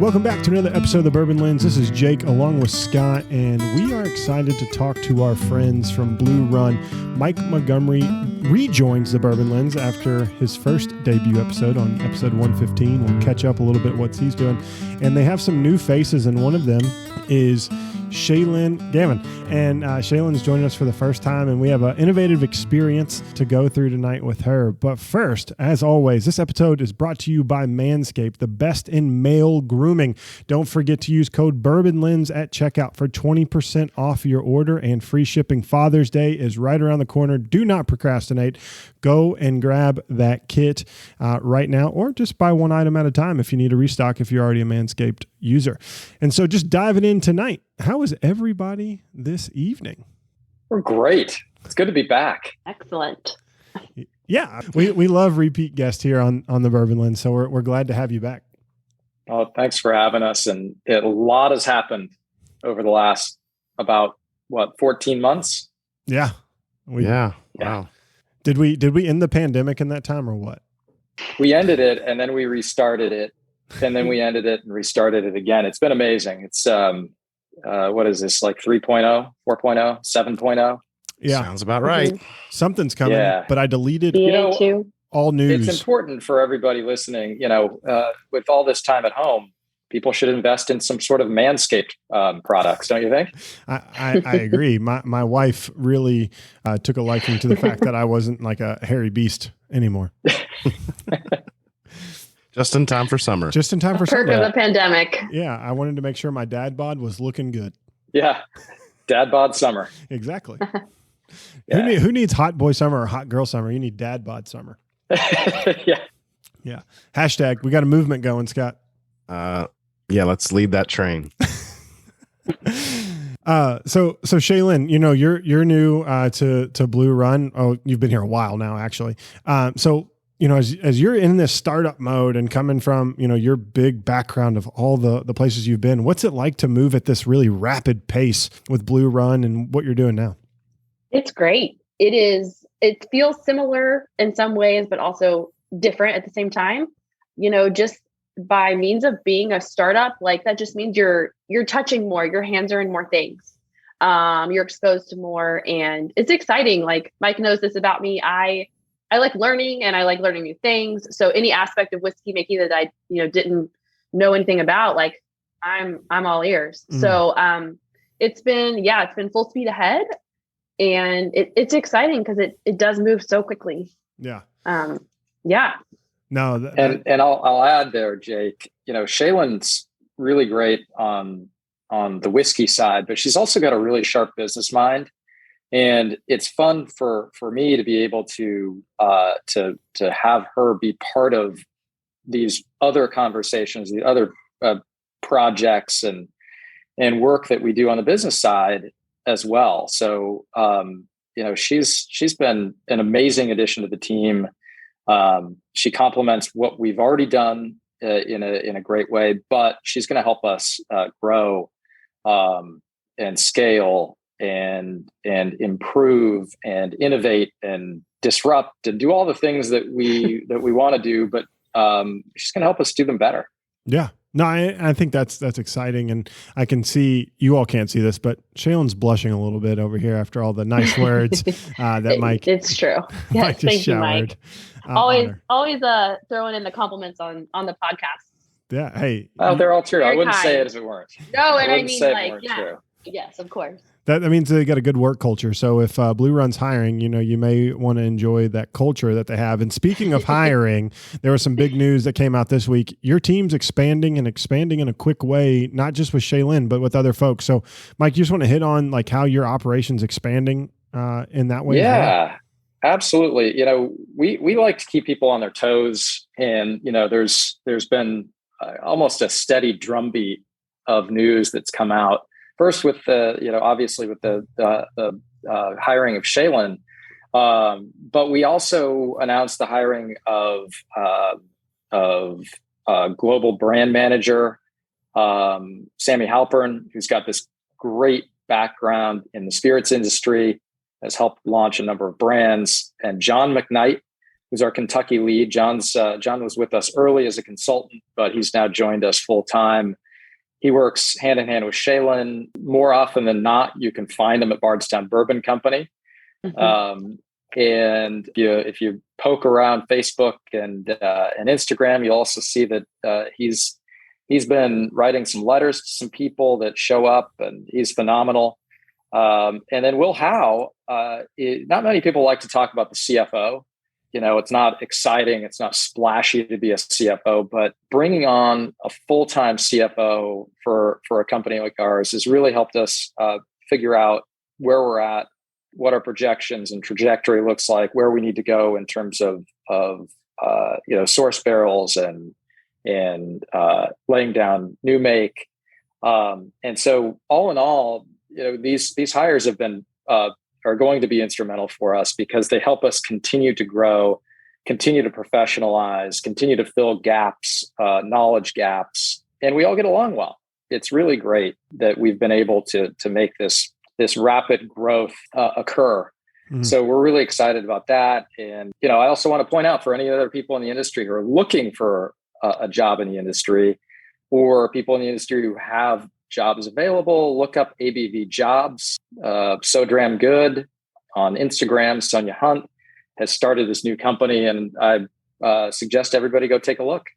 Welcome back to another episode of the Bourbon Lens. This is Jake along with Scott, and we are excited to talk to our friends from Blue Run. Mike Montgomery rejoins the Bourbon Lens after his first debut episode on episode 115. We'll catch up a little bit what he's doing. And they have some new faces, and one of them is Shaylyn Gammon. And Shaylyn's joining us for the first time, and we have an innovative experience to go through tonight with her. But first, as always, this episode is brought to you by Manscaped, the best in male grooming. Don't forget to use code BourbonLens at checkout for 20% off your order and free shipping. Father's Day is right around the corner. Do not procrastinate. Go and grab that kit right now, or just buy one item at a time if you need a restock if you're already a Manscaped user. And so just diving in tonight, how is everybody this evening? We're great. It's good to be back. Excellent. Yeah, we love repeat guests here on the Bourbon Lens, so we're glad to have you back. Oh, thanks for having us. And a lot has happened over the last about 14 months? Yeah. Wow. Did we end the pandemic in that time or what? We ended it and then we restarted it, and then we ended it and restarted it again. It's been amazing. It's what is this, like 3.0, 4.0, 7.0? Yeah. Sounds about right. Something's coming, but I deleted all news. It's important for everybody listening, with all this time at home, people should invest in some sort of Manscaped products, don't you think? I agree. My wife really took a liking to the fact that I wasn't like a hairy beast anymore. Just in time for summer. Perk of the pandemic. Yeah, I wanted to make sure my dad bod was looking good. Yeah, dad bod summer. Exactly. Yeah. Who needs hot boy summer or hot girl summer? You need dad bod summer. Yeah. Hashtag, we got a movement going, Scott. Yeah, let's lead that train. So Shaylyn, you're new to Blue Run. Oh, you've been here a while now, actually. So as you're in this startup mode and coming from your big background of all the places you've been, what's it like to move at this really rapid pace with Blue Run and what you're doing now? It's great. It is. It feels similar in some ways, but also different at the same time. Just by means of being a startup, like that just means you're touching more, your hands are in more things. You're exposed to more, and it's exciting. Like Mike knows this about me. I like learning, and I like learning new things. So any aspect of whiskey making that I, didn't know anything about, like I'm all ears. Mm. So it's been full speed ahead, and it's exciting because it does move so quickly. Yeah. Yeah. No, and I'll add there, Jake. Shaylyn's really great on the whiskey side, but she's also got a really sharp business mind, and it's fun for me to be able to have her be part of these other conversations, the other projects and work that we do on the business side as well. So she's been an amazing addition to the team. She complements what we've already done in a great way, but she's going to help us grow and scale and improve and innovate and disrupt and do all the things that we want to do. But she's going to help us do them better. Yeah. No, I think that's exciting, and I can see, you all can't see this, but Shaylyn's blushing a little bit over here after all the nice words that Mike. It's true. Yes, Mike thank you, Mike. Always throwing in the compliments on the podcast. Yeah. Hey. Oh, they're all true. I wouldn't kind. say it if it weren't. No, and I mean, true. Yes, of course. That means they got a good work culture. So if Blue Run's hiring, you may want to enjoy that culture that they have. And speaking of hiring, there was some big news that came out this week. Your team's expanding in a quick way, not just with Shaylyn, but with other folks. So Mike, you just want to hit on like how your operation's expanding in that way? Yeah, absolutely. We like to keep people on their toes, and there's been almost a steady drumbeat of news that's come out. First with obviously with the hiring of Shaylyn, but we also announced the hiring of global brand manager, Sammy Halpern, who's got this great background in the spirits industry, has helped launch a number of brands, and John McKnight, who's our Kentucky lead. John was with us early as a consultant, but he's now joined us full time. He works hand in hand with Shaylyn. More often than not, you can find him at Bardstown Bourbon Company. Mm-hmm. And if you poke around Facebook and Instagram, you'll also see that he's been writing some letters to some people that show up, and he's phenomenal. And then Will Howe, not many people like to talk about the CFO. It's not exciting. It's not splashy to be a CFO, but bringing on a full-time CFO for a company like ours has really helped us figure out where we're at, what our projections and trajectory looks like, where we need to go in terms of source barrels and laying down new make. And so all in all, these hires have been are going to be instrumental for us because they help us continue to grow, continue to professionalize, continue to fill gaps, knowledge gaps, and we all get along well. It's really great that we've been able to make this rapid growth occur. Mm-hmm. So we're really excited about that. And, I also want to point out for any other people in the industry who are looking for a job in the industry, or people in the industry who have jobs available, look up ABV Jobs. So Dram Good on Instagram. Sonia Hunt has started this new company, and I suggest everybody go take a look.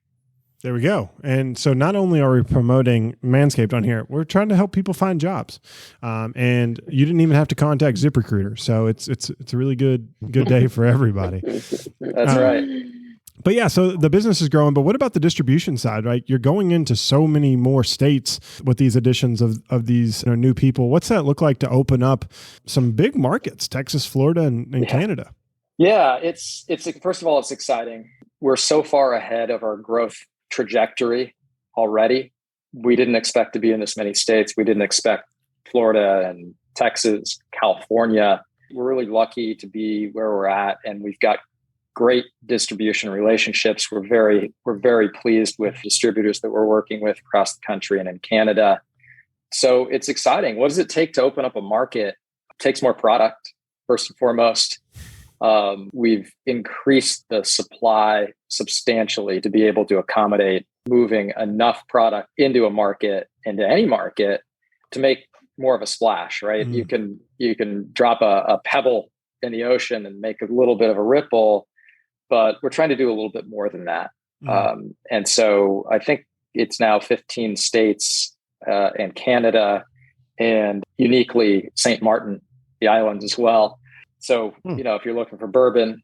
There we go. And so not only are we promoting Manscaped on here, we're trying to help people find jobs. And you didn't even have to contact ZipRecruiter. So it's a really good day for everybody. That's right. But yeah, so the business is growing, but what about the distribution side, right? You're going into so many more states with these additions of these new people. What's that look like to open up some big markets, Texas, Florida, and Canada? Yeah, it's first of all, it's exciting. We're so far ahead of our growth trajectory already. We didn't expect to be in this many states. We didn't expect Florida and Texas, California. We're really lucky to be where we're at, and we've got great distribution relationships. We're very pleased with distributors that we're working with across the country and in Canada. So it's exciting. What does it take to open up a market? It takes more product, first and foremost. We've increased the supply substantially to be able to accommodate moving enough product into a market, into any market, to make more of a splash, right? Mm. You can drop a pebble in the ocean and make a little bit of a ripple, but we're trying to do a little bit more than that. Mm. And so I think it's now 15 states and Canada, and uniquely St. Martin, the islands as well. So, if you're looking for bourbon,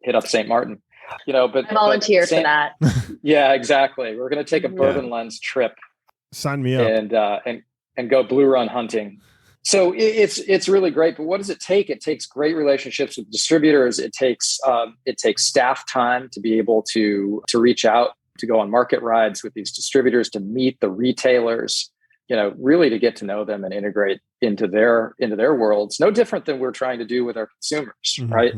hit up St. Martin, but I volunteer for that. Yeah, exactly. We're going to take a Bourbon Lens trip. Sign me up. And go Blue Run hunting. So it's really great. But what does it take? It takes great relationships with distributors. It takes staff time to be able to reach out, to go on market rides with these distributors, to meet the retailers, really to get to know them and integrate into their worlds. No different than we're trying to do with our consumers, mm-hmm. right?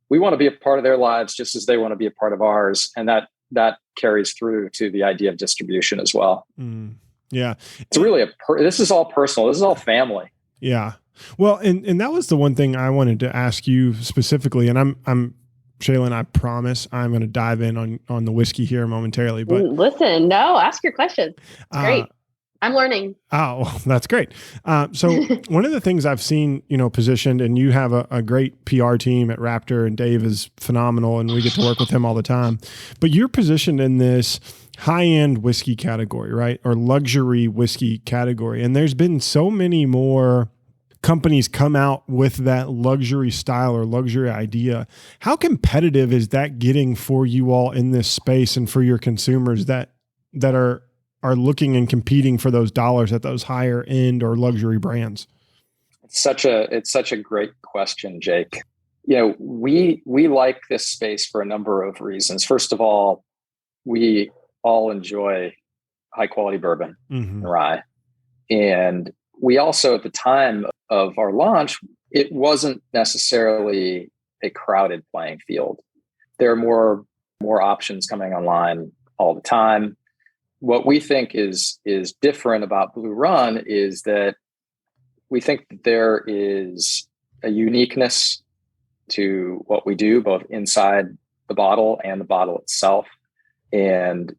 We want to be a part of their lives just as they want to be a part of ours. And that carries through to the idea of distribution as well. Mm. Yeah. It's really this is all personal. This is all family. Yeah. Well, and that was the one thing I wanted to ask you specifically. And I'm Shaylyn, I promise I'm going to dive in on the whiskey here momentarily, but listen, no, ask your questions. It's great. I'm learning. Oh, well, that's great. So one of the things I've seen, positioned, and you have a great PR team at Raptor, and Dave is phenomenal, and we get to work with him all the time. But you're positioned in this high-end whiskey category, right? Or luxury whiskey category. And there's been so many more companies come out with that luxury style or luxury idea. How competitive is that getting for you all in this space and for your consumers that are looking and competing for those dollars at those higher end or luxury brands? It's such a great question, Jake. We like this space for a number of reasons. First of all, we all enjoy high quality bourbon and rye. And we also, at the time of our launch, it wasn't necessarily a crowded playing field. There are more options coming online all the time. What we think is different about Blue Run is that we think that there is a uniqueness to what we do, both inside the bottle and the bottle itself. And,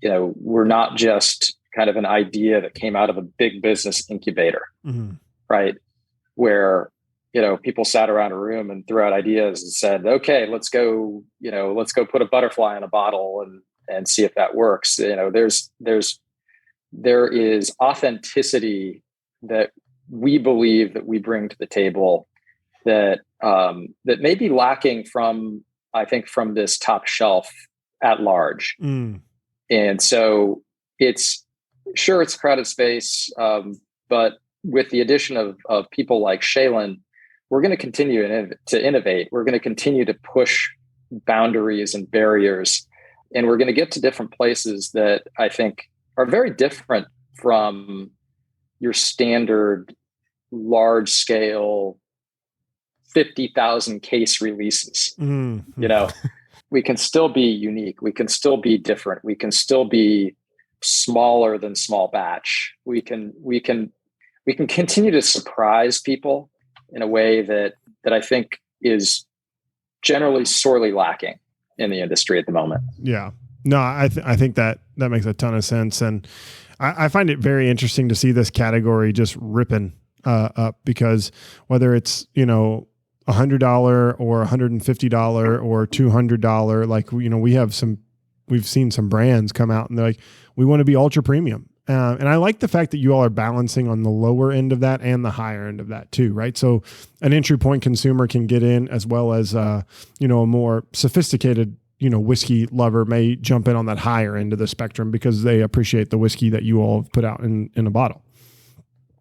we're not just kind of an idea that came out of a big business incubator, right? Where, people sat around a room and threw out ideas and said, okay, let's go put a butterfly in a bottle and see if that works. There is authenticity that we believe that we bring to the table that may be lacking from this top shelf at large. And so it's a crowded space, but with the addition of people like Shaylyn, we're going to continue to innovate. We're going to continue to push boundaries and barriers, and we're going to get to different places that I think are very different from your standard large scale 50,000 case releases. We can still be unique. We can still be different. We can still be smaller than small batch. We can continue to surprise people in a way that I think is generally sorely lacking in the industry at the moment. Yeah. No, I think that makes a ton of sense. And I find it very interesting to see this category just ripping up, because whether it's, $100 or $150 or $200, like, we've seen some brands come out and they're like, we want to be ultra premium. And I like the fact that you all are balancing on the lower end of that and the higher end of that too, right? So an entry point consumer can get in, as well as, a more sophisticated, whiskey lover may jump in on that higher end of the spectrum because they appreciate the whiskey that you all have put out in a bottle.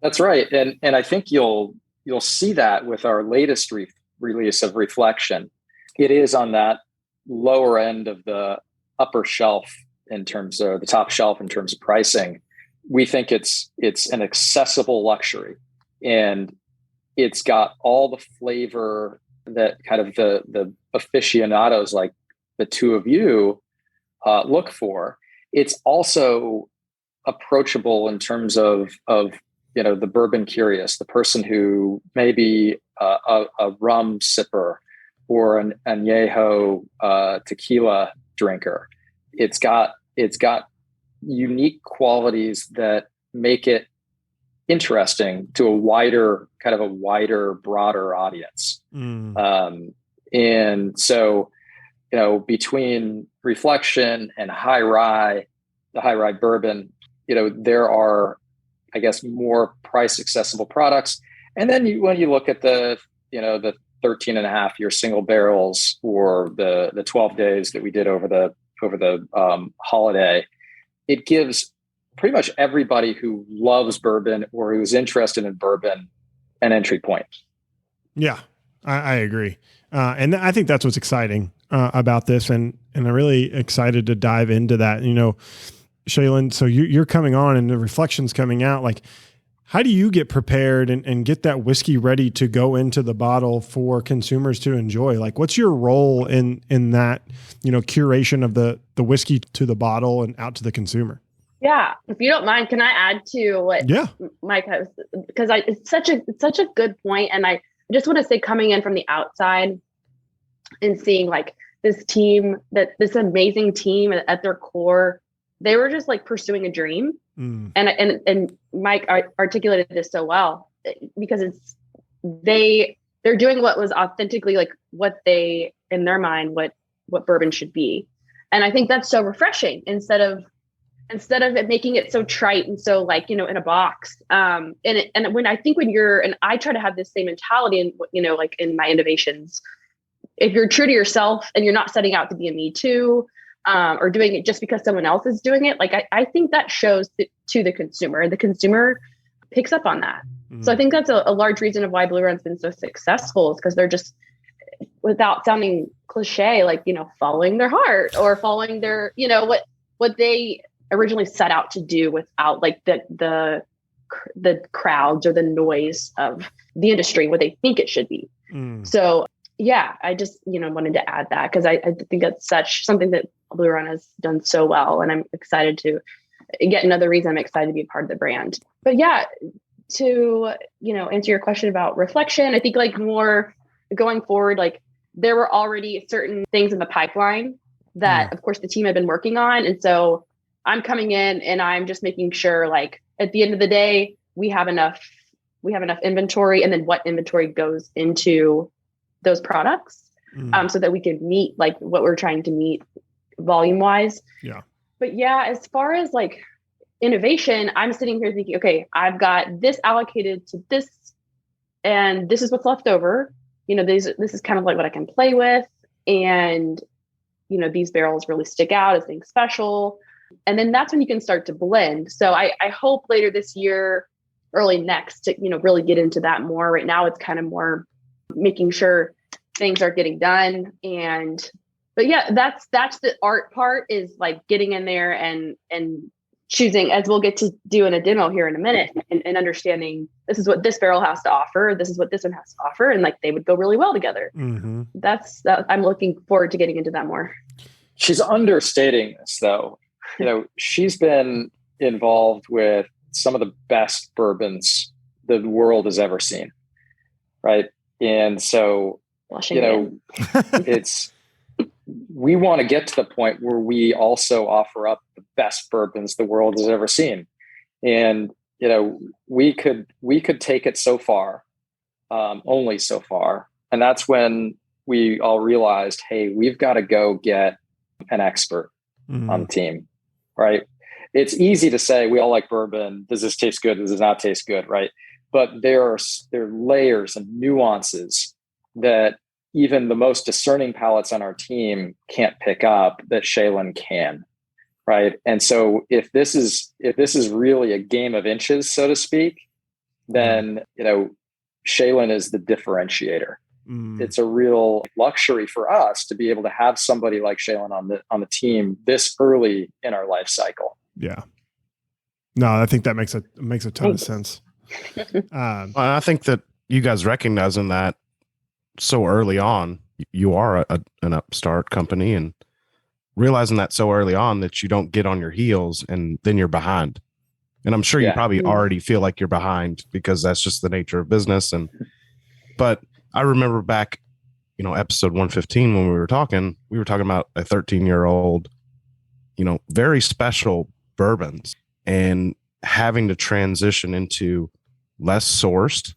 That's right. And I think you'll see that with our latest release of Reflection. It is on that lower end of the upper shelf in terms of the top shelf in terms of pricing. We think it's an accessible luxury, and it's got all the flavor that kind of the aficionados like the two of you look for. It's also approachable in terms of the bourbon curious, the person who may be a rum sipper or an añejo tequila drinker. It's got unique qualities that make it interesting to a wider, broader audience. And so, between Reflection and the high rye bourbon, there are, I guess, more price accessible products. And then when you look at the 13.5-year single barrels or the 12 days that we did over the holiday, it gives pretty much everybody who loves bourbon or who's interested in bourbon an entry point. Yeah, I agree. And I think that's what's exciting about this. And I'm really excited to dive into that. Shaylyn, so you're coming on and the Reflection's coming out. Like, how do you get prepared and get that whiskey ready to go into the bottle for consumers to enjoy? Like, what's your role in that, curation of the whiskey to the bottle and out to the consumer? Yeah. If you don't mind, can I add to what Mike has? Because it's such a good point. And I just want to say, coming in from the outside and seeing like this amazing team at their core, they were just like pursuing a dream. And Mike articulated this so well, because they're doing what was authentically like what they, in their mind, what bourbon should be. And I think that's so refreshing instead of it making it so trite and so like, in a box. And when I try to have this same mentality in, like in my innovations, if you're true to yourself and you're not setting out to be a me too, or doing it just because someone else is doing it, like I think that shows to the consumer, and the consumer picks up on that. So I think that's a large reason of why Blue Run's been so successful, is because they're just, without sounding cliche, like, following their heart or following their, what they originally set out to do, without like the crowds or the noise of the industry, what they think it should be. So yeah, I just, wanted to add that, because I think that's something that Blue Run has done so well. And I'm excited to get another reason I'm excited to be a part of the brand. But yeah, to, answer your question about Reflection, I think like more going forward, like there were already certain things in the pipeline that, of course, the team had been working on. And so I'm coming in and I'm just making sure, like, at the end of the day, we have enough inventory, and then what inventory goes into those products, so that we can meet like what we're trying to meet volume wise. Yeah. But yeah, as far as like innovation, I'm sitting here thinking, okay, I've got this allocated to this, and this is what's left over. This is kind of like what I can play with. And, these barrels really stick out as being special. And then that's when you can start to blend. So I hope later this year, early next, to, really get into that more. Right now, it's kind of more making sure things are getting done. But yeah, that's the art part, is like getting in there and choosing, as we'll get to do in a demo here in a minute, and understanding this is what this barrel has to offer, this is what this one has to offer, and like they would go really well together. Mm-hmm. I'm looking forward to getting into that more. She's understating this, though. She's been involved with some of the best bourbons the world has ever seen, right? And so, we want to get to the point where we also offer up the best bourbons the world has ever seen. And, we could take it so far, only so far. And that's when we all realized, hey, we've got to go get an expert on the team, right? It's easy to say we all like bourbon. Does this taste good? Does it not taste good? Right. But there are layers and nuances that even the most discerning palates on our team can't pick up that Shaylyn can. Right. And so if this is really a game of inches, so to speak, then, Shaylyn is the differentiator. It's a real luxury for us to be able to have somebody like Shaylyn on the team this early in our life cycle. Yeah. No, I think that makes a ton of sense. I think that you guys recognizing that so early on, you are an upstart company, and realizing that so early on that you don't get on your heels and then you're behind. And I'm sure you probably already feel like you're behind, because that's just the nature of business. But I remember back, episode 115, when we were talking about a 13-year-old, very special bourbons, and having to transition into less sourced,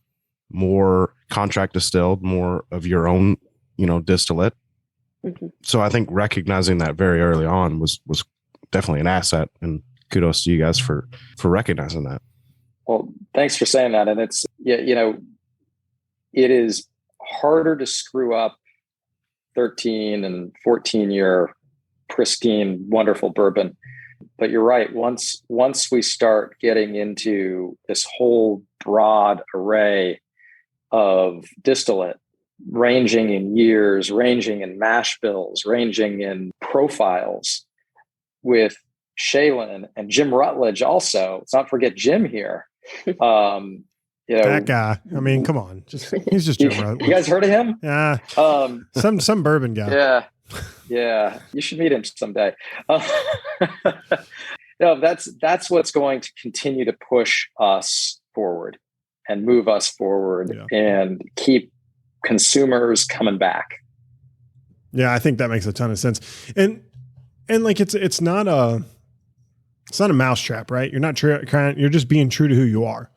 more contract distilled, more of your own, distillate. Mm-hmm. So I think recognizing that very early on was definitely an asset, and kudos to you guys for recognizing that. Well, thanks for saying that. And it's, it is harder to screw up 13 and 14 year pristine, wonderful bourbon. But you're right. Once we start getting into this whole broad array of distillate, ranging in years, ranging in mash bills, ranging in profiles, with Shaylyn and Jim Rutledge also. Let's not forget Jim here. That guy. I mean, come on. He's just Jim Rutledge. You guys heard of him? Yeah. Some bourbon guy. Yeah. Yeah. You should meet him someday. That's what's going to continue to push us forward and move us forward, and keep consumers coming back. Yeah, I think that makes a ton of sense. And like it's not a mousetrap, right? You're not you're just being true to who you are,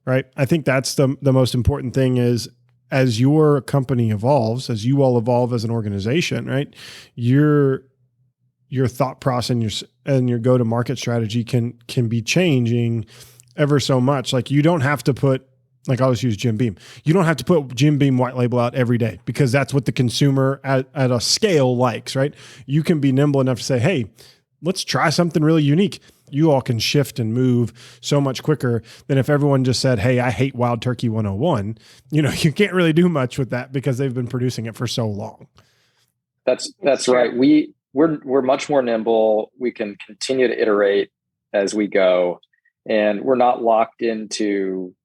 right? I think that's the most important thing, is as your company evolves, as you all evolve as an organization, right? Your thought process and your go-to-market strategy can be changing ever so much. Like, you don't have to put, like, I'll just use Jim Beam. You don't have to put Jim Beam white label out every day, because that's what the consumer at a scale likes, right? You can be nimble enough to say, hey, let's try something really unique. You all can shift and move so much quicker than if everyone just said, hey, I hate Wild Turkey 101. You can't really do much with that, because they've been producing it for so long. That's right. We're much more nimble. We can continue to iterate as we go, and we're not locked into,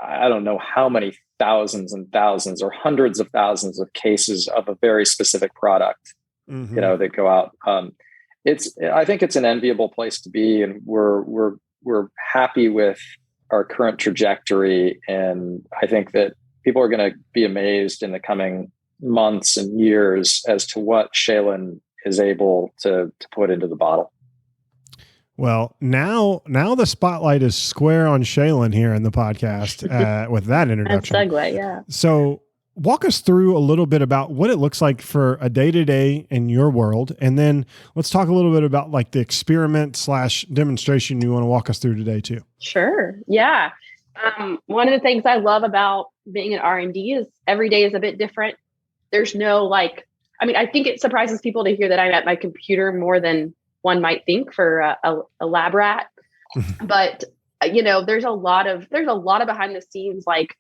I don't know how many thousands and thousands or hundreds of thousands of cases of a very specific product, that go out. I think it's an enviable place to be, and we're happy with our current trajectory. And I think that people are going to be amazed in the coming months and years as to what Shaylyn is able to put into the bottle. Well, now the spotlight is square on Shaylyn here in the podcast with that introduction. That's segue, yeah. So walk us through a little bit about what it looks like for a day-to-day in your world. And then let's talk a little bit about like the experiment / demonstration you want to walk us through today too. Sure. Yeah. One of the things I love about being an R&D is every day is a bit different. There's no I think it surprises people to hear that I'm at my computer more than one might think for a lab rat. But, there's a lot of behind the scenes, like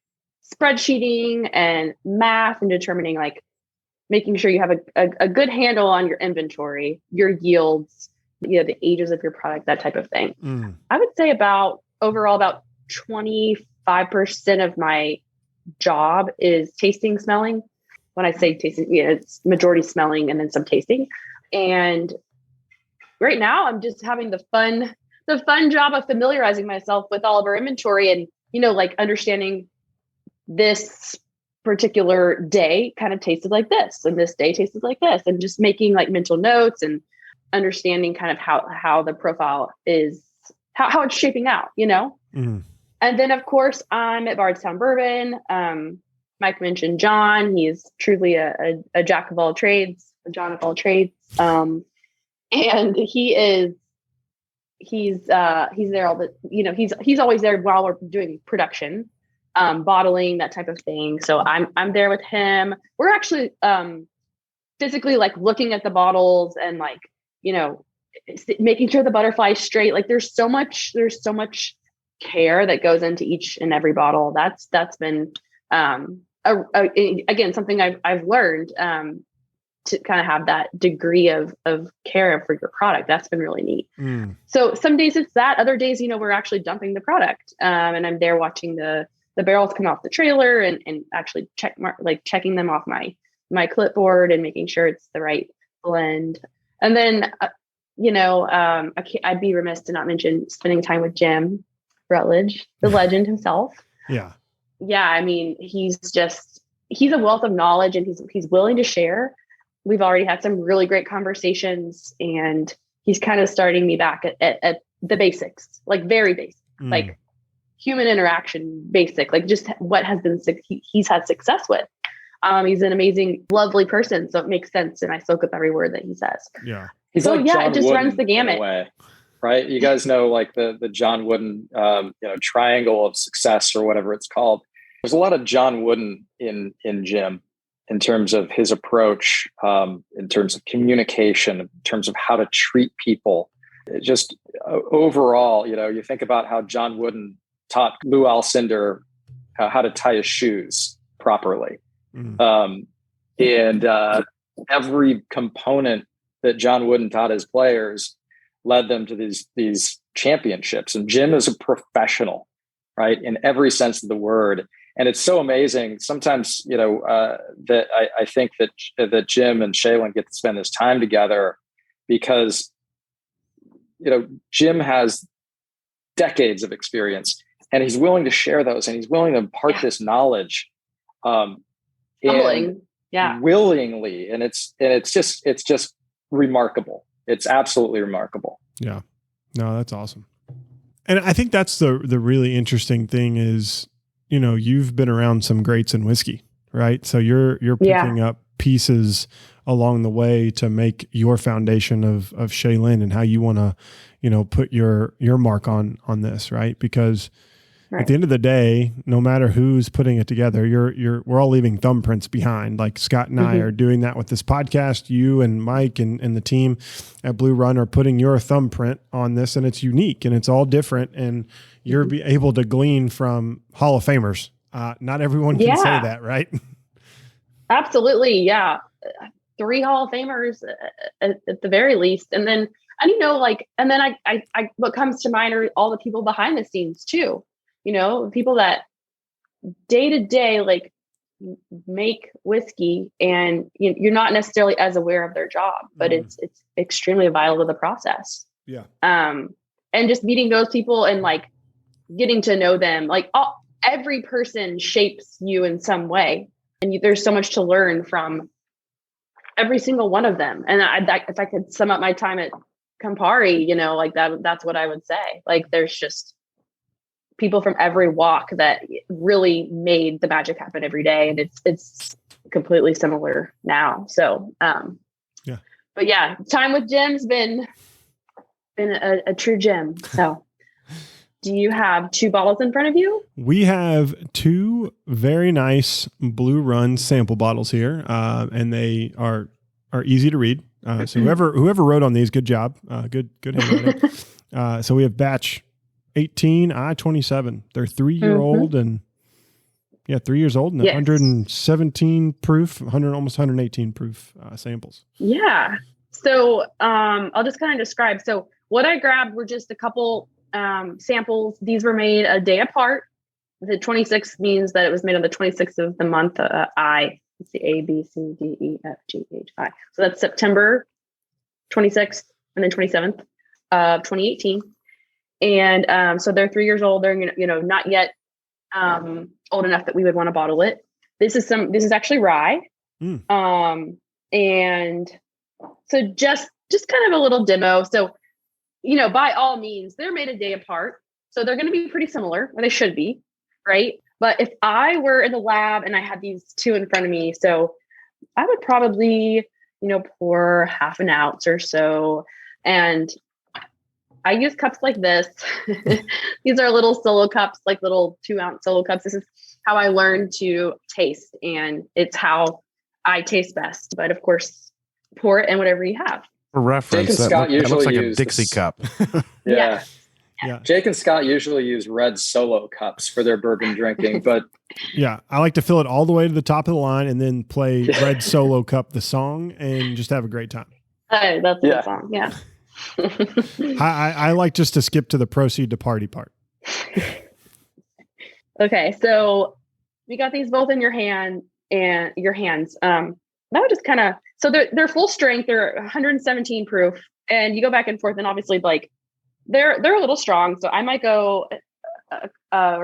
spreadsheeting and math and determining, like making sure you have a good handle on your inventory, your yields, the ages of your product, that type of thing. I would say about 25% of my job is tasting, smelling. When I say tasting, it's majority smelling and then some tasting. And right now I'm just having the fun job of familiarizing myself with all of our inventory and, understanding this particular day kind of tasted like this and this day tasted like this, and just making like mental notes and understanding kind of how the profile is, how it's shaping out, And then of course I'm at Bardstown Bourbon. Mike mentioned John. He's truly a jack of all trades, a John of all trades. And he's there all the, he's always there while we're doing production, bottling, that type of thing. So I'm there with him. We're actually physically like looking at the bottles and like, making sure the butterfly's straight. Like there's so much care that goes into each and every bottle. That's been again something I've learned to kind of have that degree of care for your product. That's been really neat. So some days it's that, other days, we're actually dumping the product, and I'm there watching the barrels come off the trailer and actually checking them off my clipboard and making sure it's the right blend. And then I'd be remiss to not mention spending time with Jim Rutledge, the legend himself. Yeah. I mean, he's a wealth of knowledge, and he's willing to share. We've already had some really great conversations, and he's kind of starting me back at the basics, like very basic, like human interaction, basic, like just what has been he's had success with. He's an amazing, lovely person, so it makes sense, and I soak up every word that he says. Yeah, he's so like yeah, John it just Wooden runs the gamut. Way, right? You guys know like the John Wooden triangle of success or whatever it's called. There's a lot of John Wooden in Jim, in terms of his approach, in terms of communication, in terms of how to treat people. Just overall, you think about how John Wooden taught Lou Alcindor how to tie his shoes properly. And every component that John Wooden taught his players led them to these championships. And Jim is a professional, right? In every sense of the word. And it's so amazing sometimes, that I think that Jim and Shaylyn get to spend this time together because, Jim has decades of experience and he's willing to share those, and he's willing to impart this knowledge, willingly. And it's just remarkable. It's absolutely remarkable. Yeah, no, that's awesome. And I think that's the really interesting thing is, you've been around some greats in whiskey, right? So you're picking up pieces along the way to make your foundation of Shaylyn and how you want to, put your mark on this, right? Because at the end of the day, no matter who's putting it together, we're all leaving thumbprints behind. Like Scott and I are doing that with this podcast. You and Mike and the team at Blue Run are putting your thumbprint on this, and it's unique and it's all different. And you're be able to glean from Hall of Famers. Not everyone can say that, right? Absolutely. Yeah. 3 Hall of Famers at the very least. And then, and then I what comes to mind are all the people behind the scenes too. People that day to day, like make whiskey, and you're not necessarily as aware of their job, but it's extremely vital to the process. Yeah. And just meeting those people and like getting to know them, like every person shapes you in some way. And there's so much to learn from every single one of them. And if I could sum up my time at Campari, like that's what I would say. Like there's just people from every walk that really made the magic happen every day. And it's completely similar now. So, yeah. But yeah, time with Jim's been a true gem. So do you have 2 bottles in front of you? We have 2 very nice Blue Run sample bottles here, and they are easy to read. So whoever wrote on these, good job. Good handwriting. So we have batch 18 I-27. They're 3-year-old and 3 years old and 117 proof, almost 118 proof samples. Yeah. So I'll just kind of describe. So what I grabbed were just a couple samples. These were made a day apart. The 26th means that it was made on the 26th of the month. It's the A, B, C, D, E, F, G, H, I. So that's September 26th and then 27th of 2018. And so they're 3 years old. They're not yet old enough that we would want to bottle it. This is actually rye. And so just kind of a little demo. So by all means, they're made a day apart. So they're going to be pretty similar, or they should be, right? But if I were in the lab and I had these 2 in front of me, so I would probably, pour half an ounce or so. And I use cups like this. These are little solo cups, like little 2-ounce solo cups. This is how I learned to taste, and it's how I taste best. But of course, pour it in whatever you have. For reference, that looks like a Dixie cup. Yeah. Jake and Scott usually use red Solo cups for their bourbon drinking, but yeah, I like to fill it all the way to the top of the line and then play Red Solo Cup, the song, and just have a great time. Oh, that's a good song. Yeah. I like just to skip to the proceed to party part. Okay, so we got these both in your hands. That would just kind of, so they're full strength. They're 117 proof, and you go back and forth, and obviously like they're a little strong. So I might go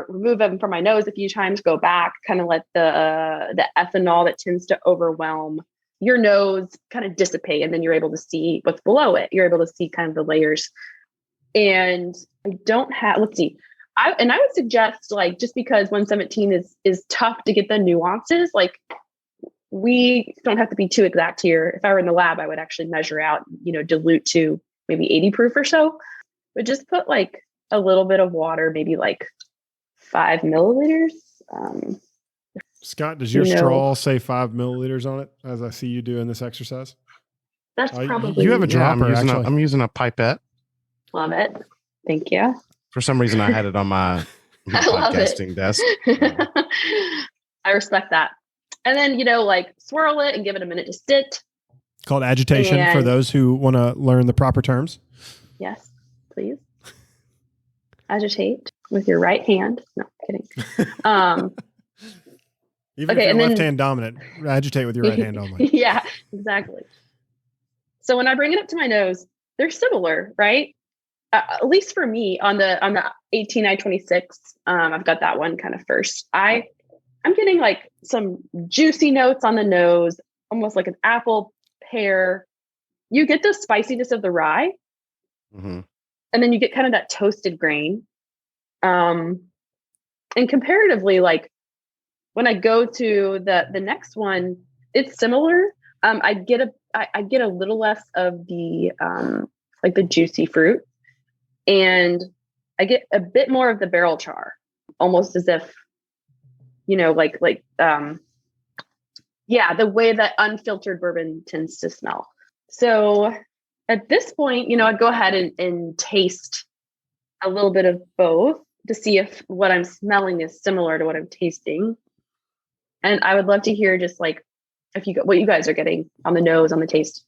remove them from my nose a few times, go back, kind of let the ethanol that tends to overwhelm your nose kind of dissipate, and then you're able to see what's below it. You're able to see kind of the layers. And I don't have, let's see. I would suggest, like, just because 117 is tough to get the nuances, like we don't have to be too exact here. If I were in the lab, I would actually measure out, dilute to maybe 80 proof or so, but just put like a little bit of water, maybe like 5 milliliters. Scott, does your straw say 5 milliliters on it, as I see you doing this exercise? That's probably. You have a dropper. I'm using a pipette. Love it. Thank you. For some reason, I had it on my podcasting desk. I respect that. And then, like swirl it and give it a minute to sit. Called agitation for those who want to learn the proper terms. Yes, please. Agitate with your right hand. No, kidding. Even if you're left hand dominant, agitate with your right hand only. Yeah, exactly. So when I bring it up to my nose, they're similar, right? At least for me on the 18 I-26, I've got that one kind of first. I'm getting like some juicy notes on the nose, almost like an apple pear. You get the spiciness of the rye, and then you get kind of that toasted grain. And comparatively, like when I go to the next one, it's similar. I get a little less of the like the juicy fruit, and I get a bit more of the barrel char, almost as if, the way that unfiltered bourbon tends to smell. So at this point, I'd go ahead and taste a little bit of both to see if what I'm smelling is similar to what I'm tasting. And I would love to hear just like what you guys are getting on the nose, on the taste.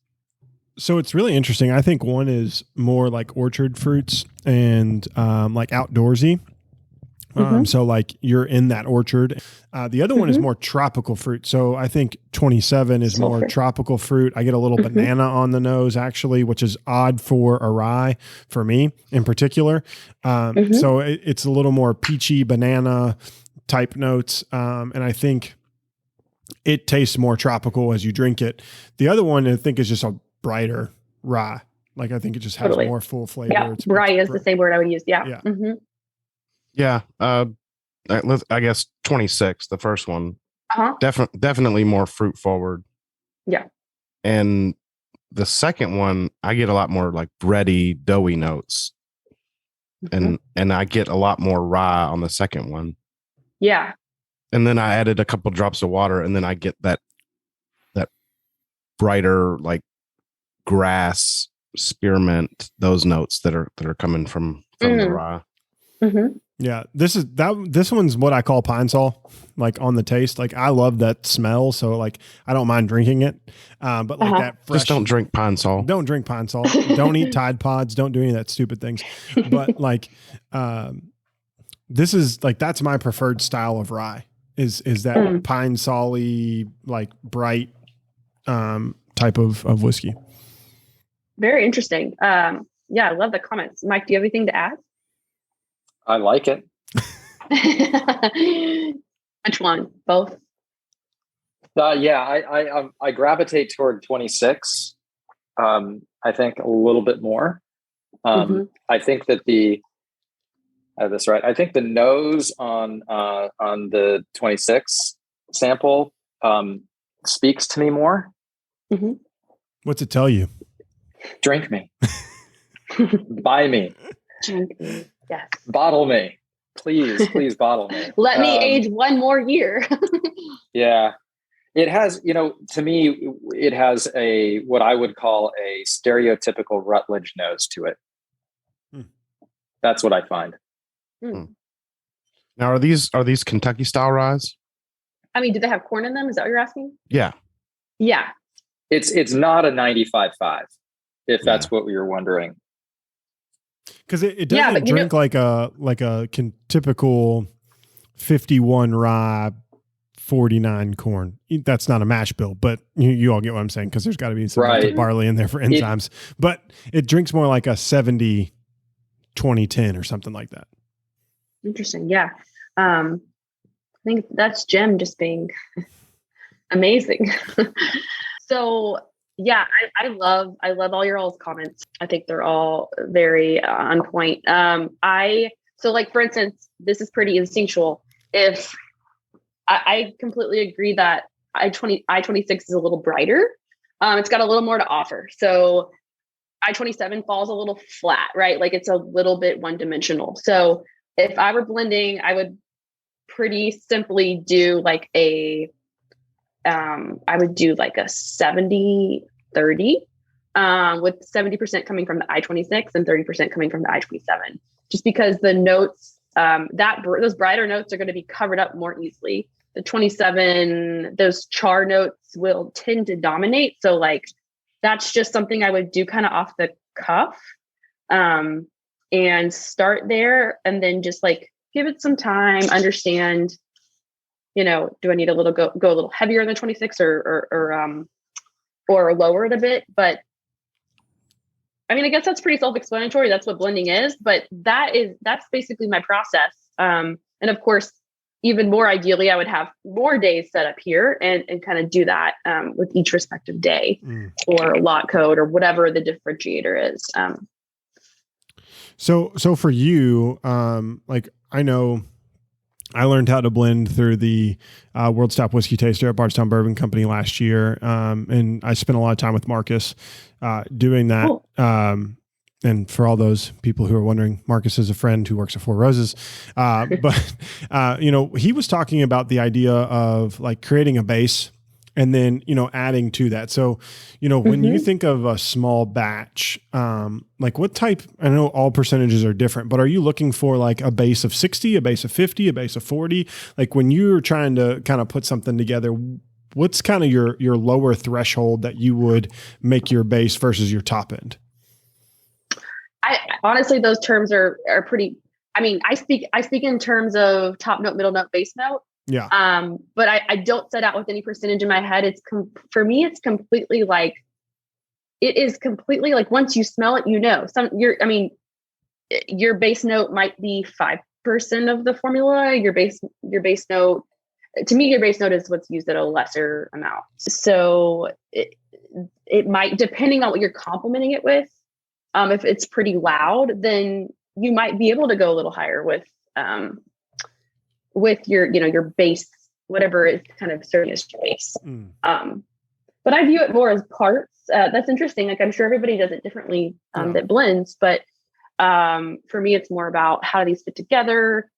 So it's really interesting. I think one is more like orchard fruits and like outdoorsy. So like you're in that orchard. The other one is more tropical fruit. So I think 27 is more tropical fruit. I get a little banana on the nose actually, which is odd for a rye for me in particular. So it's a little more peachy banana type notes. And I think it tastes more tropical as you drink it. The other one I think is just a brighter rye. Like I think it just has Totally. more full flavor. Yeah, bright is the same word I would use. Yeah. Yeah. Mm-hmm. Yeah. I guess 26, the first one. Definitely more fruit forward. Yeah. And the second one, I get a lot more like bready, doughy notes. And I get a lot more rye on the second one. Yeah. And then I added a couple drops of water, and then I get that brighter, like grass, spearmint, those notes that are coming from the rye. Mm-hmm. Yeah, this one's what I call pine sol, like on the taste. Like I love that smell, so like I don't mind drinking it. But like that fresh, just don't drink pine sol. Don't drink pine sol. Don't eat Tide Pods. Don't do any of that stupid things. But like, this is like that's my preferred style of rye. Is that pine sol-y, like bright type of whiskey. Very interesting. Yeah, I love the comments. Mike, do you have anything to add? I like it. Which one? Both? Yeah, I gravitate toward 26. I think a little bit more. I think that I have this right. I think the nose on the 26 sample speaks to me more. Mm-hmm. What's it tell you? Drink me. Buy me. Drink me. Yes. Bottle me. Please bottle me. Let me age one more year. Yeah. It has, to me, it has what I would call a stereotypical Rutledge nose to it. That's what I find. Now, are these Kentucky style ryes? I mean, do they have corn in them? Is that what you're asking? Yeah. Yeah. It's not a 95.5, if that's what you're wondering. Because it doesn't drink like a typical 51 rye, 49 corn. That's not a mash bill, but you all get what I'm saying, because there's got to be some barley in there for enzymes. But it drinks more like a 70, 20, 10 or something like that. Interesting. Yeah. I think that's Jim just being amazing. So yeah, I love all your all's comments. I think they're all very on point. So like, for instance, this is pretty instinctual. If I completely agree that I-26 is a little brighter. It's got a little more to offer. So I-27 falls a little flat, right? Like it's a little bit one-dimensional. So if I were blending, I would pretty simply do like I would do like a 70-30, with 70% coming from the I-26 and 30% coming from the I-27, just because the notes, those brighter notes are going to be covered up more easily. The 27, those char notes will tend to dominate. So like, that's just something I would do kind of off the cuff, and start there. And then just like, give it some time, understand, do I need go a little heavier in the 26 or lower it a bit? But I mean, I guess that's pretty self-explanatory. That's what blending is, but that's basically my process. And of course, even more ideally, I would have more days set up here and kind of do that with each respective day or lot code or whatever the differentiator is. So for you, like I know I learned how to blend through the World's Top Whiskey Taster at Bardstown Bourbon Company last year. And I spent a lot of time with Marcus doing that. Cool. And for all those people who are wondering, Marcus is a friend who works at Four Roses. But he was talking about the idea of like creating a base and then, adding to that. So, when you think of a small batch, like what type, I know all percentages are different, but are you looking for like a base of 60, a base of 50, a base of 40? Like when you're trying to kind of put something together, what's kind of your lower threshold that you would make your base versus your top end? I honestly, those terms are pretty, I mean, I speak in terms of top note, middle note, base note. Yeah. But I don't set out with any percentage in my head. For me, it's completely like, it is completely like, once you smell it, your base note might be 5% of the formula. Your base note, to me, your base note is what's used at a lesser amount. So it might, depending on what you're complementing it with, if it's pretty loud, then you might be able to go a little higher with your, your base, whatever is kind of serving as your base. But I view it more as parts. That's interesting. Like, I'm sure everybody does it differently that blends, but for me, it's more about how do these fit together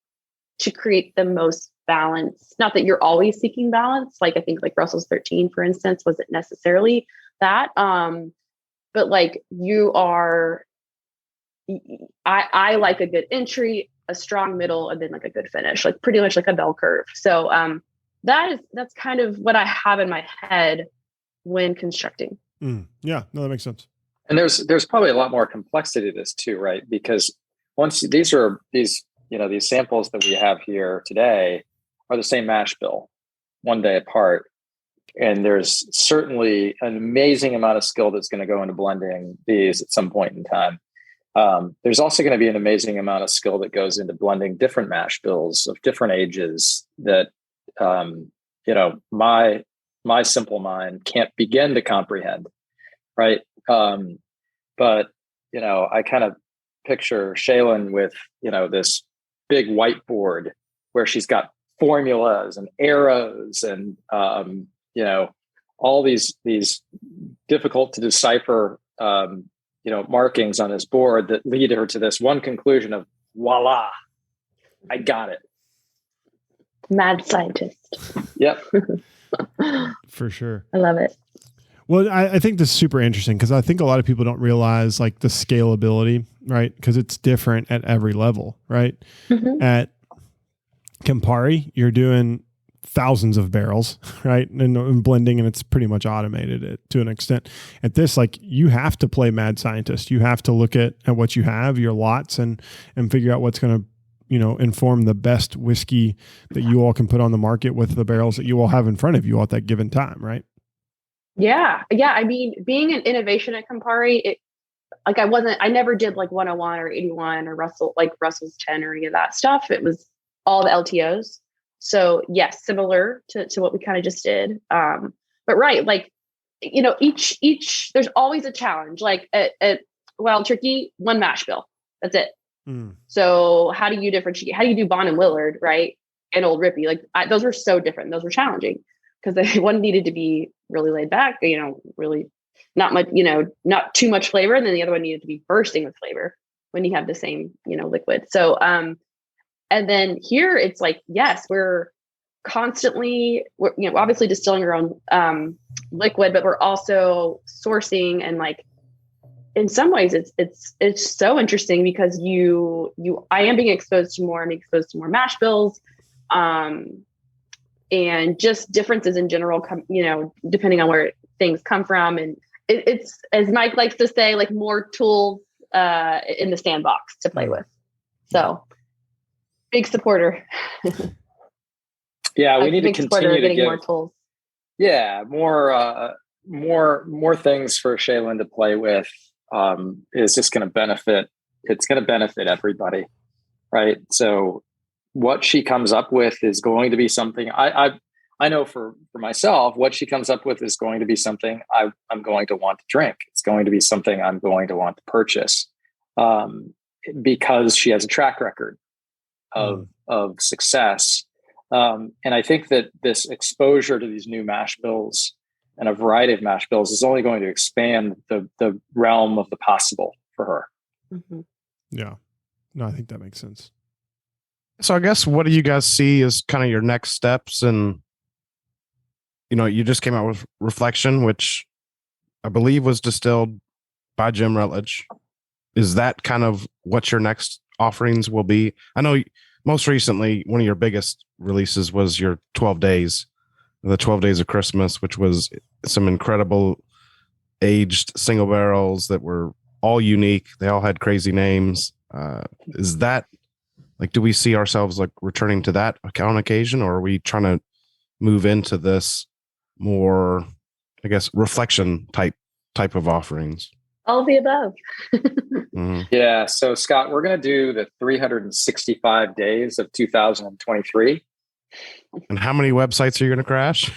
to create the most balance. Not that you're always seeking balance. Like, I think like Russell's 13, for instance, wasn't necessarily that. But like I like a good entry, a strong middle, and then like a good finish, like pretty much like a bell curve. So that's kind of what I have in my head when constructing. Yeah, no, that makes sense. And there's probably a lot more complexity to this too, right? Because once these samples that we have here today are the same mash bill, one day apart. And there's certainly an amazing amount of skill that's going to go into blending these at some point in time. There's also going to be an amazing amount of skill that goes into blending different mash bills of different ages that, my simple mind can't begin to comprehend. Right. But, I kind of picture Shaylyn with, this big whiteboard where she's got formulas and arrows and, all these difficult to decipher, markings on this board that lead her to this one conclusion of voila, I got it. Mad scientist. Yep. For sure. I love it. Well, I think this is super interesting because I think a lot of people don't realize like the scalability, right? Because it's different at every level, right? At Campari, you're doing thousands of barrels, right? And blending, and it's pretty much automated to an extent. At this, like, you have to play mad scientist. You have to look at what you have, your lots, and figure out what's going to, inform the best whiskey that you all can put on the market with the barrels that you all have in front of you at that given time, right? Yeah. I mean, being an innovation at Campari, I never did like 101 or 81 or Russell's 10 or any of that stuff. It was all the LTOs. So yes, similar to what we kind of just did. But right, like, each there's always a challenge. Like at Wild Turkey, one mash bill. That's it. So how do you differentiate? How do you do Bond and Willard, right? And Old Rippy? Like those were so different. Those were challenging because one needed to be really laid back, really not much, not too much flavor. And then the other one needed to be bursting with flavor when you have the same, liquid. So, and then here it's like, yes, we're constantly, obviously distilling our own liquid, but we're also sourcing, and like, in some ways it's so interesting because I am being exposed to more mash bills, and just differences in general, depending on where things come from. And it's, as Mike likes to say, like more tools in the sandbox to play with. So big supporter. Yeah, we need to continue to give more tools. Yeah, more things for Shaylyn to play with is just going to benefit. It's going to benefit everybody, right? So what she comes up with is going to be something I know for myself. What she comes up with is going to be something I'm going to want to drink. It's going to be something I'm going to want to purchase because she has a track record of success. And I think that this exposure to these new mash bills and a variety of mash bills is only going to expand the realm of the possible for her. Mm-hmm. Yeah. No, I think that makes sense. So I guess what do you guys see as kind of your next steps? And, you just came out with Reflection, which I believe was distilled by Jim Rutledge. Is that kind of what your next offerings will be? I know most recently, one of your biggest releases was your 12 days, the 12 days of Christmas, which was some incredible aged single barrels that were all unique. They all had crazy names. Is that like, do we see ourselves like returning to that on occasion, or are we trying to move into this more, I guess, reflection type of offerings? All of the above. Mm-hmm. Yeah. So Scott, we're going to do the 365 days of 2023. And how many websites are you going to crash?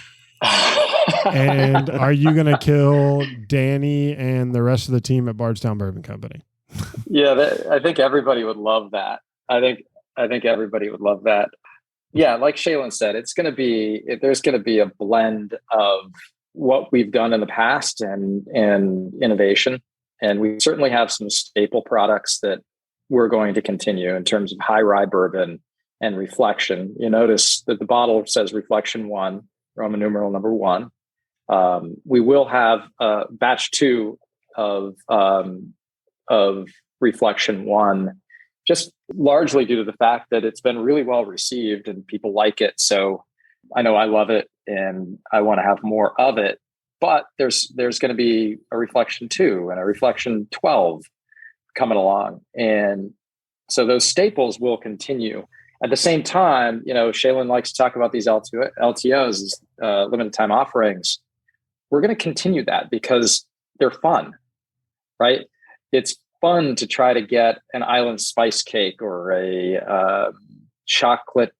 And are you going to kill Danny and the rest of the team at Bardstown Bourbon Company? Yeah, I think everybody would love that. I think everybody would love that. Yeah, like Shaylyn said, there's going to be a blend of what we've done in the past and innovation. And we certainly have some staple products that we're going to continue in terms of high rye bourbon and reflection. You notice that the bottle says Reflection 1, Roman numeral number 1. We will have batch 2 of Reflection 1, just largely due to the fact that it's been really well received and people like it. So I know I love it and I want to have more of it. But there's going to be a Reflection 2 and a Reflection 12 coming along. And so those staples will continue. At the same time, Shaylyn likes to talk about these LTOs, limited time offerings. We're going to continue that because they're fun, right? It's fun to try to get an island spice cake or a chocolate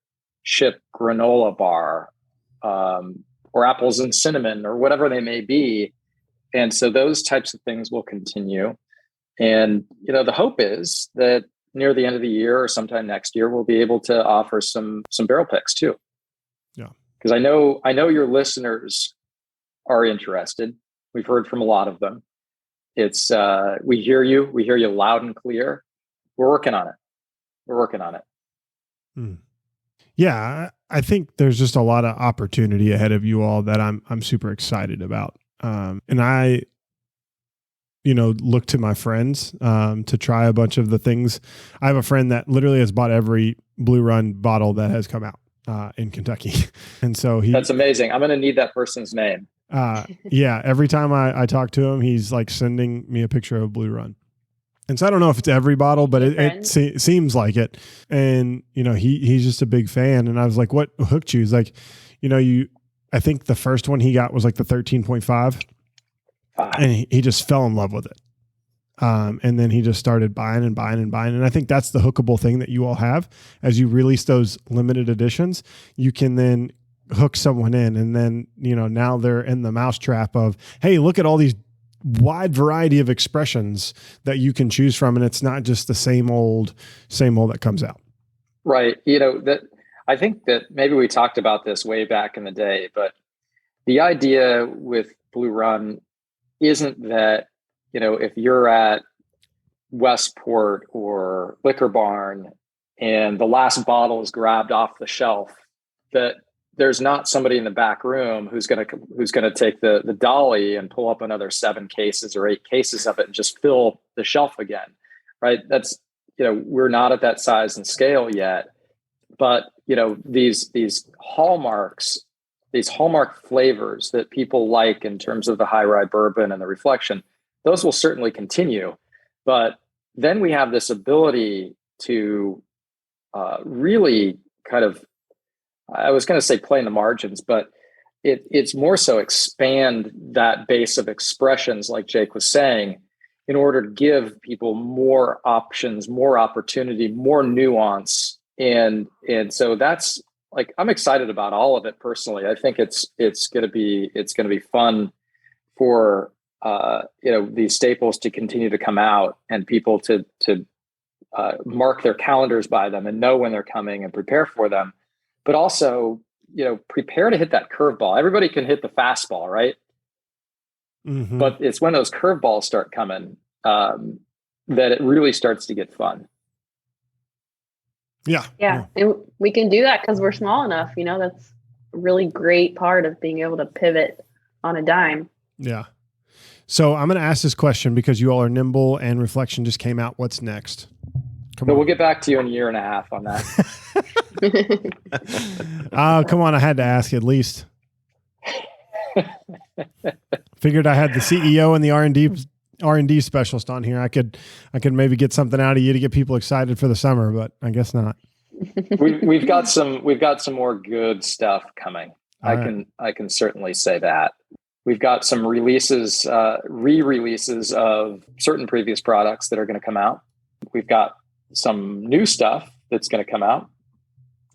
chip granola bar, or apples and cinnamon or whatever they may be. And so those types of things will continue. And, the hope is that near the end of the year or sometime next year, we'll be able to offer some barrel picks too. Yeah. Because I know your listeners are interested. We've heard from a lot of them. It's we hear you loud and clear. We're working on it. Yeah, I think there's just a lot of opportunity ahead of you all that I'm super excited about. And I, look to my friends to try a bunch of the things. I have a friend that literally has bought every Blue Run bottle that has come out in Kentucky. And so that's amazing. I'm going to need that person's name. Yeah. Every time I talk to him, he's like sending me a picture of Blue Run. And so I don't know if it's every bottle, but it seems like it. And, he's just a big fan. And I was like, what hooked you? He's like, I think the first one he got was like the 13.5 and he just fell in love with it. And then he just started buying and buying and buying. And I think that's the hookable thing that you all have as you release those limited editions. You can then hook someone in, and then, now they're in the mousetrap of, hey, look at all these wide variety of expressions that you can choose from. And it's not just the same old that comes out. Right. I think that maybe we talked about this way back in the day, but the idea with Blue Run isn't that, if you're at Westport or Liquor Barn and the last bottle is grabbed off the shelf, that there's not somebody in the back room who's going to take the dolly and pull up another 7 cases or 8 cases of it and just fill the shelf again. Right. That's, we're not at that size and scale yet, but these hallmarks, these hallmark flavors that people like in terms of the high rye bourbon and the reflection, those will certainly continue. But then we have this ability to really kind of, I was going to say play in the margins, but it's more so expand that base of expressions, like Jake was saying, in order to give people more options, more opportunity, more nuance. And so that's like, I'm excited about all of it personally. I think it's going to be fun for, these staples to continue to come out and people to mark their calendars by them and know when they're coming and prepare for them. But also, prepare to hit that curveball. Everybody can hit the fastball, right? Mm-hmm. But it's when those curveballs start coming that it really starts to get fun. Yeah. And we can do that because we're small enough. That's a really great part of being able to pivot on a dime. Yeah. So I'm going to ask this question because you all are nimble and Reflection just came out. What's next? We'll get back to you in a year and a half on that. Come on. I had to ask at least. Figured I had the CEO and the R&D specialist on here. I could maybe get something out of you to get people excited for the summer, but I guess not. We've got some more good stuff coming. I can certainly say that. We've got some releases, re-releases of certain previous products that are going to come out. We've got some new stuff that's going to come out.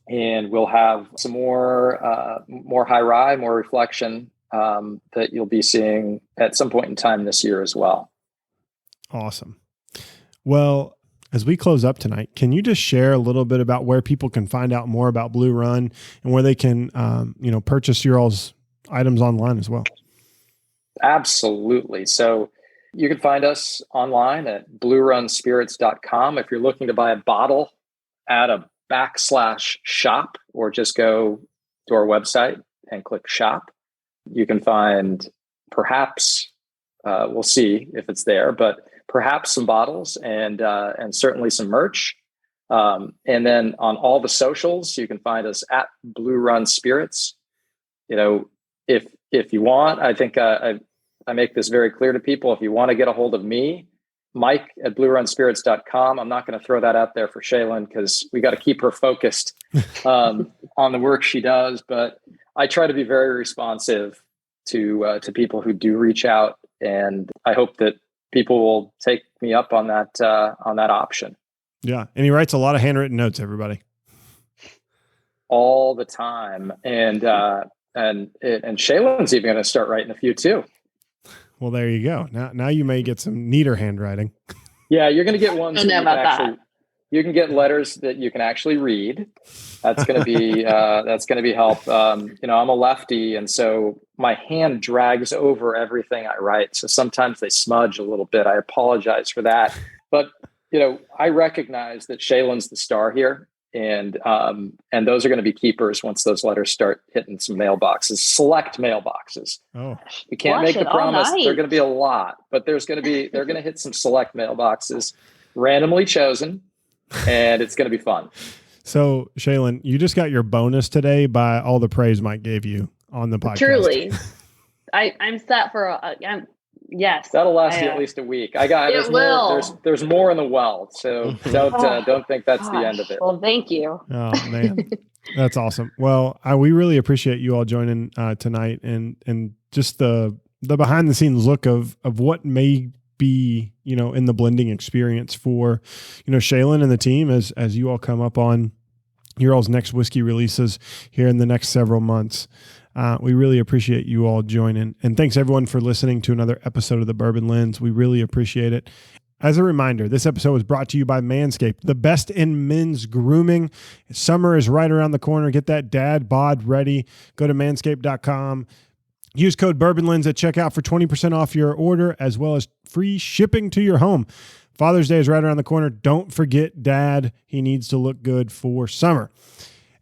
and we'll have some more high rye, more reflection that you'll be seeing at some point in time this year as well. Awesome. Well, as we close up tonight, can you just share a little bit about where people can find out more about Blue Run and where they can, purchase your all's items online as well? Absolutely. So you can find us online at bluerunspirits.com. If you're looking to buy a bottle, add a /shop, or just go to our website and click shop. You can find perhaps, we'll see if it's there, but perhaps some bottles and certainly some merch. And then on all the socials, you can find us at Blue Run Spirits. If you want, I think I make this very clear to people. If you want to get a hold of me, Mike at bluerunspirits.com. I'm not going to throw that out there for Shaylyn because we got to keep her focused on the work she does. But I try to be very responsive to people who do reach out, and I hope that people will take me up on that option. Yeah, and he writes a lot of handwritten notes, everybody, all the time, and Shaylyn's even going to start writing a few too. Well, there you go. Now you may get some neater handwriting. Yeah, you're going to get ones you can get letters that you can actually read. That's going to be help. I'm a lefty, and so my hand drags over everything I write. So sometimes they smudge a little bit. I apologize for that, but I recognize that Shaylyn's the star here. And those are going to be keepers once those letters start hitting some mailboxes, select mailboxes. Oh, we can't make the promise. They're going to be a lot, but they're going to hit some select mailboxes, randomly chosen, and it's going to be fun. So Shaylyn, you just got your bonus today by all the praise Mike gave you on the podcast. Truly, I'm set for yes. That'll last you at least a week. There's more in the well, so don't think that's the end of it. Well, thank you. Oh man, that's awesome. Well, we really appreciate you all joining tonight, and just the behind the scenes look of what may be in the blending experience for Shaylyn and the team as you all come up on your all's next whiskey releases here in the next several months. We really appreciate you all joining. And thanks everyone for listening to another episode of The Bourbon Lens. We really appreciate it. As a reminder, this episode was brought to you by Manscaped, the best in men's grooming. Summer is right around the corner. Get that dad bod ready. Go to manscaped.com. Use code BourbonLens at checkout for 20% off your order, as well as free shipping to your home. Father's Day is right around the corner. Don't forget Dad. He needs to look good for summer.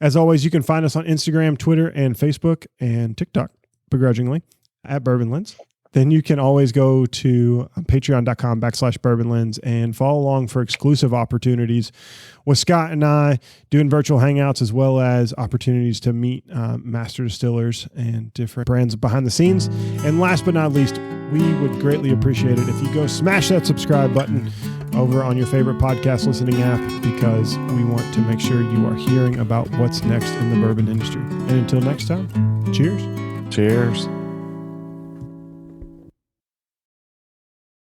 As always, you can find us on Instagram, Twitter, and Facebook, and TikTok, begrudgingly, at Bourbon Lens. Then you can always go to patreon.com/BourbonLens and follow along for exclusive opportunities with Scott and I doing virtual hangouts, as well as opportunities to meet master distillers and different brands behind the scenes. And last but not least, we would greatly appreciate it if you go smash that subscribe button over on your favorite podcast listening app, because we want to make sure you are hearing about what's next in the bourbon industry. And until next time, cheers. Cheers.